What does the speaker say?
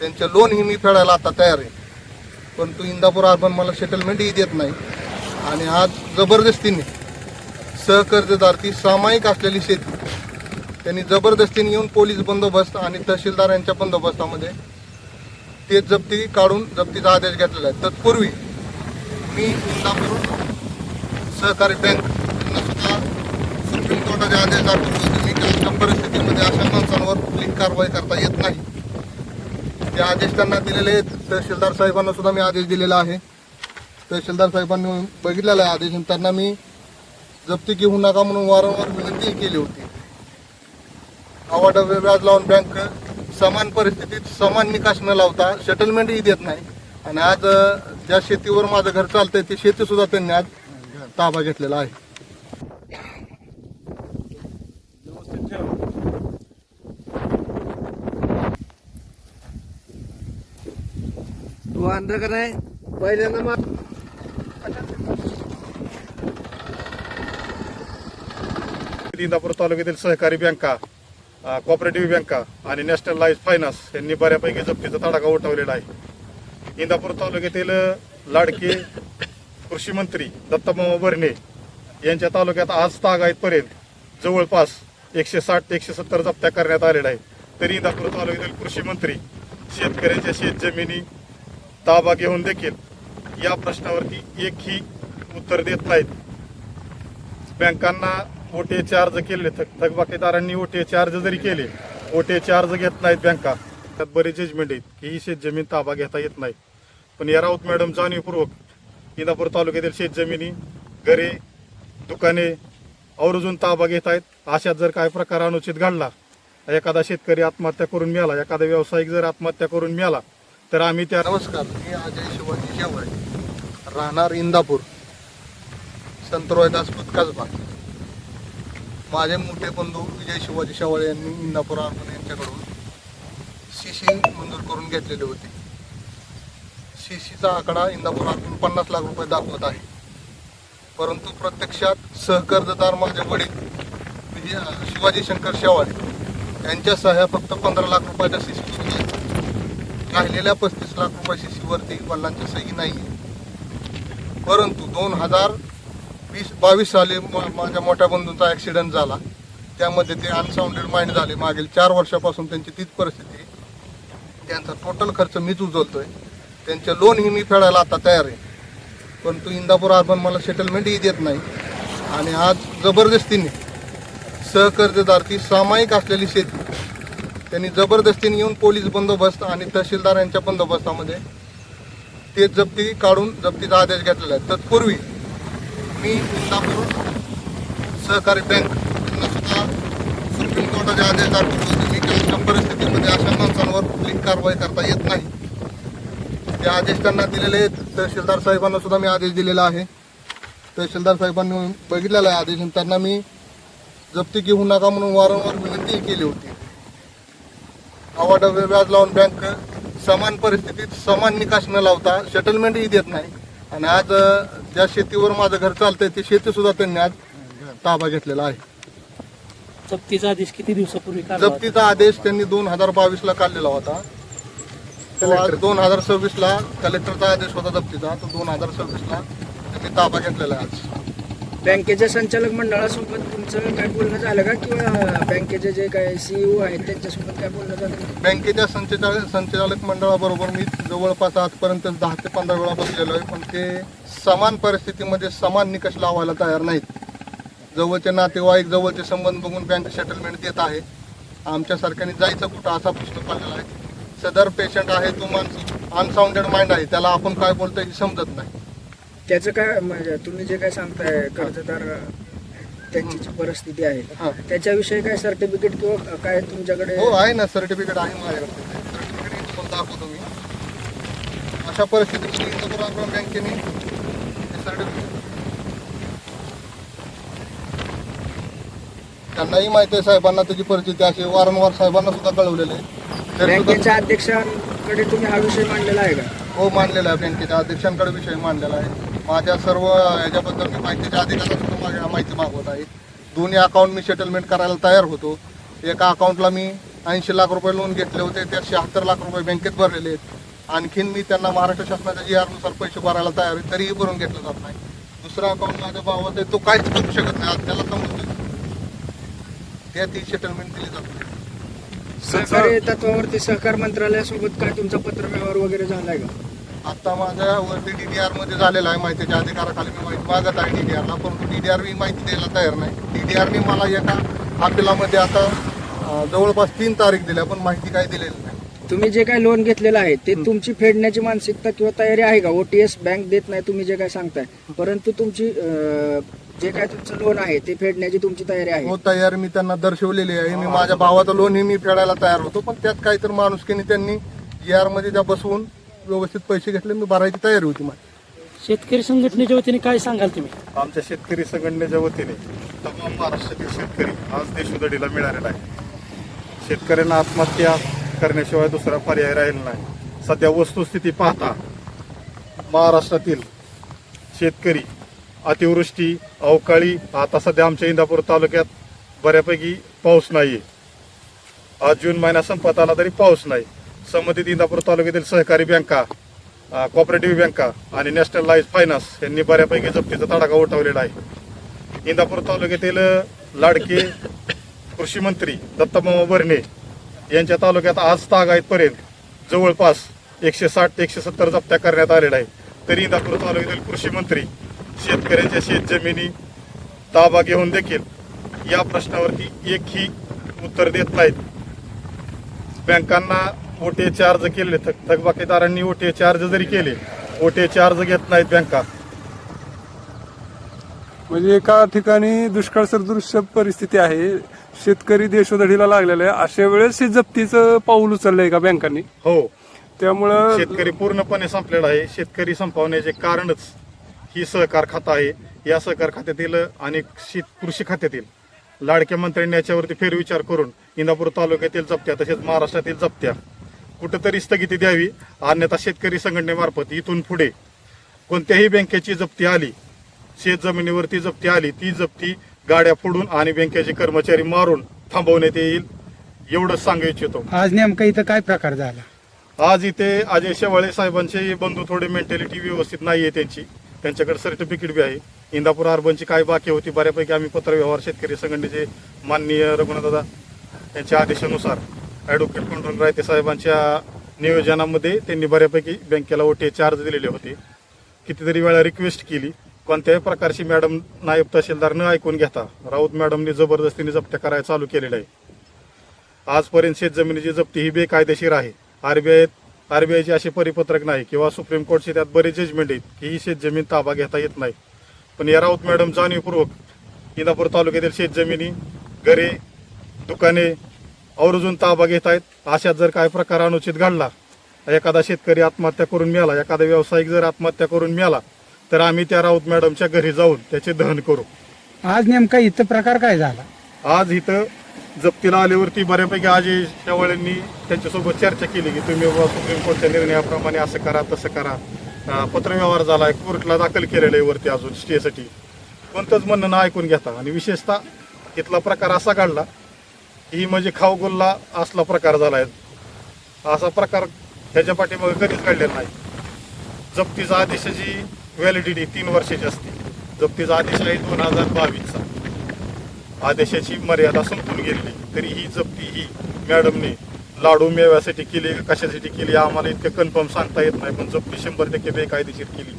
त्यांचे लोनही मी फेडायला आता तयार आहे, परंतु इंदापूर अर्बन मला सेटलमेंटही देत नाही. आणि आज जबरदस्तीने सहकर्जदार ती सामायिक असलेली शेती त्यांनी जबरदस्तीने येऊन पोलीस बंदोबस्त आणि तहसीलदार यांच्या बंदोबस्तामध्ये ते जप्ती काढून जप्तीचा आदेश घेतलेला आहे. तत्पूर्वी मी इंदापूर सहकारी बँक यांना सुद्धा सुप्रीम कोर्टाचे आदेश दाखवले होते की अशा परिस्थितीमध्ये अशा माणसांवर कुठली कारवाई करता येत नाही. ते आदेश त्यांना दिलेले आहेत. तहसीलदार साहेबांना सुद्धा मी आदेश दिलेला आहे. तहसीलदार साहेबांनी बघितलेला आहे आदेश, त्यांना मी जप्ती घेऊ नका म्हणून वारंवार विनंती केली होती. अवाढव्य व्याज लावून बँक समान परिस्थितीत समान निकास न लावता सेटलमेंटही देत नाही. आणि आज ज्या शेतीवर माझं घर चालतंय ती शेती सुद्धा त्यांनी आज ताबा घेतलेला आहे. तू अंध का नाही पहिल्यांदा इंदापूर तालुक्यातील सहकारी बँका, कोऑपरेटिव्ह बँका आणि नॅशनल लाईफ फायनान्स यांनी बऱ्यापैकी जप्तीचा तडाखा उठवलेला आहे. इंदापूर तालुक्यातील लाडके कृषी मंत्री दत्तामामा भरणे यांच्या तालुक्यात आज तागायतपर्यंत जवळपास 160 ते 170 जप्त्या करण्यात आलेल्या आहे. तरी इंदापूर तालुक्यातील कृषी मंत्री शेतकऱ्यांच्या शेतजमिनी ताबा घेऊन देखील या प्रश्नावरती एकही उत्तर देत नाहीत. बँकांना ओटे चार्ज केले, थकबाकीदारांनी ओटे चार्ज जरी केले, ओटे चार्ज घेत नाहीत बँका. त्यात बरेच जजमेंट आहेत की ही शेतजमीन ताबा घेता येत नाही. पण या राऊत मॅडम जाणीवपूर्वक इंदापूर तालुक्यातील शेतजमिनी, घरे, दुकाने आवर्जून ताबा घेत आहेत. अशात जर काय प्रकार अनुचित घडला, एखादा शेतकरी आत्महत्या करून मिळाला, एखादा व्यावसायिक जर आत्महत्या करून मिळाला तर आम्ही त्या. नमस्कार, मी अजय शिवाजी शेवाळे, राहणार इंदापूर, संत रोहिदास कसबा. माझे मोठे बंधू विजय शिवाजी शेवाळे यांनी इंदापूर अर्बन यांच्याकडून सीसी मंजूर करून घेतलेले होते. सीसीचा आकडा इंदापूर अर्बन 50 लाख रुपये दाखवत आहे, परंतु प्रत्यक्षात सहकर्जदार माझे वडील शिवाजी शंकर शेवाळे यांच्या सह्या फक्त 15 लाख रुपयाच्या सीसीवर आहेत. राहिलेल्या 35 लाख रुपये सीसीवरती वडिलांची सही नाही आहे. परंतु 2022 साली माझ्या मोठ्या बंधूंचा ॲक्सिडेंट झाला, त्यामध्ये ते अनसाऊंडेड माइंड झाले. मागील 4 वर्षापासून त्यांची तीच परिस्थिती आहे. त्यांचा टोटल खर्च मीच उचलतोय. त्यांचे लोनही मी फेडायला आता तयार आहे, परंतु इंदापूर अर्बन मला सेटलमेंटही देत नाही. आणि आज जबरदस्तीने सहकर्जदार ती सामायिक असलेली शेती त्यांनी जबरदस्तीने येऊन पोलीस बंदोबस्त आणि तहसीलदार यांच्या बंदोबस्तामध्ये ते जप्ती काढून जप्तीचा आदेश घेतलेला आहे. तत्पूर्वी मी इंदापूर सहकारी बँक यांना सुद्धा सुप्रीम कोर्टाचे आदेश दाखवले होते की अशा परिस्थितीमध्ये अशा माणसांवर कुठली कारवाई करता येत नाही. ते आदेश त्यांना दिलेले आहेत. तहसीलदार साहेबांना सुद्धा मी आदेश दिलेला आहे. तहसीलदार साहेबांनी बघितलेला आहे आदेश, त्यांना मी जप्ती घेऊ नका म्हणून वारंवार विनंती केली होती. अवाढव्य व्याज लावून बँक समान परिस्थितीत समान निकास न लावता सेटलमेंटही देत नाही. आणि आज ज्या शेतीवर माझं घर चालतंय ती शेती सुद्धा त्यांनी आज ताबा घेतलेला आहे. जप्तीचा आदेश किती दिवसापूर्वी काढला होता? जप्तीचा आदेश त्यांनी 2022 काढलेला होता. तो आज 2026 कलेक्टरचा आदेश होता जप्तीचा, तो 2026 त्यांनी ताबा घेतलेला आहे. आज बँकेच्या संचालक मंडळासोबत तुमचं काय बोलणं झालं का, किंवा बँकेचे जे काय सीईओ आहेत त्यांच्यासोबत काय बोलणं झालं? बँकेच्या संचालक मंडळाबरोबर मी जवळपास आजपर्यंत 10 ते 15 वेळा बसलेलो आहे, पण ते समान परिस्थितीमध्ये समान निकष लावायला तयार नाहीत. जवळचे नातेवाईक, जवळचे संबंध बघून बँक सेटलमेंट देत आहे. आमच्यासारख्याने जायचं कुठं असा प्रश्न पडलेला आहे. सदर पेशंट आहे, तो माणूस अनसाऊंडेड माइंड आहे, त्याला आपण काय बोलतोय हे समजत नाही. त्याचं काय म्हणजे तुम्ही जे काय सांगताय कर्जदार त्यांची जी परिस्थिती आहे त्याच्याविषयी काय सर्टिफिकेट किंवा काय तुमच्याकडे? हो आहे ना, सर्टिफिकेट आहे माझ्याकडे. सर्टिफिकेट पण दाखवतो मी. अशा परिस्थितीत इंदापूर अर्बन बँकेने सर्टिफिकेट त्यांनाही माहिती आहे, साहेबांना त्याची परिस्थिती अशी, वारंवार साहेबांना सुद्धा कळवलेलं आहे. बँकेच्या अध्यक्षांकडे तुम्ही हा विषय मांडलेला आहे का? हो मांडलेला आहे. बँकेच्या अध्यक्षांकडे विषय मांडलेला आहे. माझ्या सर्व ह्याच्याबद्दल मी माहितीच्या अधिकाऱ्यांना सुद्धा माझ्या माहिती मागवत आहे. दोन्ही अकाउंट मी सेटलमेंट करायला तयार होतो. एका अकाउंटला मी 80 लाख रुपये लोन घेतले होते, त्या 76 लाख रुपये बँकेत भरलेले आहेत. आणखीन मी त्यांना महाराष्ट्र शासनाच्या GR नुसार पैसे भरायला तयार आहे, तरीही भरून घेतलं जात नाही. दुसरा अकाउंट माझ्या भावाचा आहे, तो काहीच करू शकत नाही. आज त्याला समजतं त्यात ही सेटलमेंट दिली जात नाही. सहकारी तत्वावरती सहकार मंत्रालयासोबत काय तुमचा पत्रव्यवहार वगैरे झालाय का? आता माझ्या वरती DDR मध्ये झालेला आहे, माहितीच्या अधिकाराखाली मी माहिती मागत आहे DDRला, परंतु DDR मी माहिती द्यायला तयार नाही. DDRने मला एका अपिलामध्ये आता जवळपास 3 तारीख दिल्या, पण माहिती काय दिलेली नाही. तुम्ही जे काय लोन घेतलेलं आहे ते तुमची फेडण्याची मानसिकता किंवा तयारी आहे का? OTS बँक देत नाही तुम्ही जे काय सांगताय, परंतु तुमची जे काय तुमचं लोन आहे ते फेडण्याची तुमची तयारी आहे? हो, तयार मी त्यांना दर्शवलेली आहे. मी माझ्या भावाचं लोनही मी फेडायला तयार होतो, पण त्यात काही तर माणुसकीने त्यांनी GR मध्ये त्या बसवून व्यवस्थित पैसे घेतले, मी भरायची तयारी होती माझी. शेतकरी संघटनेच्या वतीने काय सांगाल तुम्ही? आमच्या शेतकरी संघटनेच्या वतीने तमाम महाराष्ट्रातील शेतकरी आज देशोधडीला मिळालेला आहे. शेतकऱ्यांना आत्महत्या करण्याशिवाय दुसरा पर्याय राहिला नाही. सध्या वस्तुस्थिती पाहता महाराष्ट्रातील शेतकरी अतिवृष्टी, अवकाळी, आता सध्या आमच्या इंदापूर तालुक्यात बऱ्यापैकी पाऊस नाहीये. आज जून महिना संपत आला तरी पाऊस नाही. संबंधित इंदापूर तालुक्यातील सहकारी बँका, कॉपरेटिव्ह बँका आणि नॅशनलाइज फायनान्स यांनी बऱ्यापैकी जप्तीचा तडाखा उठवलेला आहे. इंदापूर तालुक्यातील लाडके कृषी मंत्री दत्तामामा भरणे यांच्या तालुक्यात आज तागायतपर्यंत जवळपास 160 ते 170 जप्त्या करण्यात आलेल्या आहे. तरी इंदापूर तालुक्यातील कृषी मंत्री शेतकऱ्यांच्या शेतजमिनी ताबा घेऊन देखील या प्रश्नावरती एकही उत्तर देत नाहीत. बँकांना OTA अर्ज केले, थकबाकीदारांनी OTA अर्ज जरी केले, OTA अर्ज घेत नाहीत बँका. म्हणजे एका ठिकाणी दुष्काळ सदृश परिस्थिती आहे, शेतकरी देशोधडीला लागलेला आहे, अशा वेळेस हे जप्तीचं पाऊल उचललंय का बँकांनी? हो, त्यामुळं शेतकरी पूर्णपणे संपलेला आहे. शेतकरी संपवण्याचे कारणच ही सहकार खातं आहे. या सहकार खात्यातील आणि कृषी खात्यातील लाडक्या मंत्र्यांनी याच्यावरती फेरविचार करून इंदापूर तालुक्यातील जप्त्या तसेच महाराष्ट्रातील जप्त्या कुठंतरी स्थगिती द्यावी. अन्यथा शेतकरी संघटनेमार्फत इथून पुढे कोणत्याही बँकेची जप्ती आली, शेत जमिनीवरती जप्ती आली, ती जप्ती गाड्या फोडून आणि बँकेचे कर्मचारी मारून थांबवण्यात येईल, एवढंच सांगू इच्छितो. आज नेमका इथं काय प्रकार झाला? आज इथे अजय शेवाळे साहेबांचे बंधू थोडे मेंटॅलिटी व्यवस्थित नाही आहे त्यांची, त्यांच्याकडे सर्टिफिकेट बी आहे. इंदापूर अर्बनची काय बाकी होती बऱ्यापैकी आम्ही पत्रव्यवहार शेतकरी संघटनेचे माननीय रघुनाथदादा यांच्या आदेशानुसार ॲडव्होकेट पंढरनाथ रायते साहेबांच्या नियोजनामध्ये त्यांनी बऱ्यापैकी बँकेला OTA अर्ज दिलेले होते. कितीतरी वेळा रिक्वेस्ट केली, कोणत्याही प्रकारची मॅडम नायब तहसीलदार न ऐकून घेता राऊत मॅडमने जबरदस्तीने जप्त्या करायला चालू केलेल्या आहे. आजपर्यंत शेतजमिनीची जप्ती ही बेकायदेशीर आहे. आरबीआयचे असे परिपत्रक नाही किंवा सुप्रीम कोर्टचे त्यात बरेच जजमेंट आहेत की ही शेतजमीन ताबा घेता येत नाही. पण या राऊत मॅडम जाणीवपूर्वक इंदापूर तालुक्यातील शेतजमिनी, घरे, दुकाने आवर्जून ताबा घेत आहेत. अशात जर काय प्रकार अनुचित घडला, एखादा शेतकरी आत्महत्या करून मिळाला, एखादा व्यावसायिक जर आत्महत्या करून मिळाला, तर आम्ही त्या राऊत मॅडमच्या घरी जाऊन त्याचे दहन करू. आज नेमका इथं प्रकार काय झाला? आज इथं जप्तीला आल्यावरती बऱ्यापैकी अजय शेवाळेंनी त्यांच्यासोबत चर्चा केली की तुम्ही सुप्रीम कोर्टच्या निर्णयाप्रमाणे असं करा, तसं करा. पत्रव्यवहार झाला आहे, कोर्टला दाखल केलेलं आहे वरती अजून स्टेसाठी. कोणतंच म्हणणं न ऐकून घेता आणि विशेषतः इथला प्रकार असा घडला ही म्हणजे खाऊगुल्ला असला प्रकार झाला आहे. असा प्रकार ह्याच्या पाठीमागे कधीच घडलेला नाही. जप्तीचा आदेशाची व्हॅलिडिटी 3 वर्षाची असते. जप्तीचा आदेश आहे 2022चा. आदेशाची मर्यादा संपून गेलेली, तरी ही जप्ती ही मॅडमने लाडू मेव्यासाठी केली, कशासाठी केली आम्हाला इतकं कन्फर्म सांगता येत नाही, पण जप्ती 100% बेकायदेशीर केली.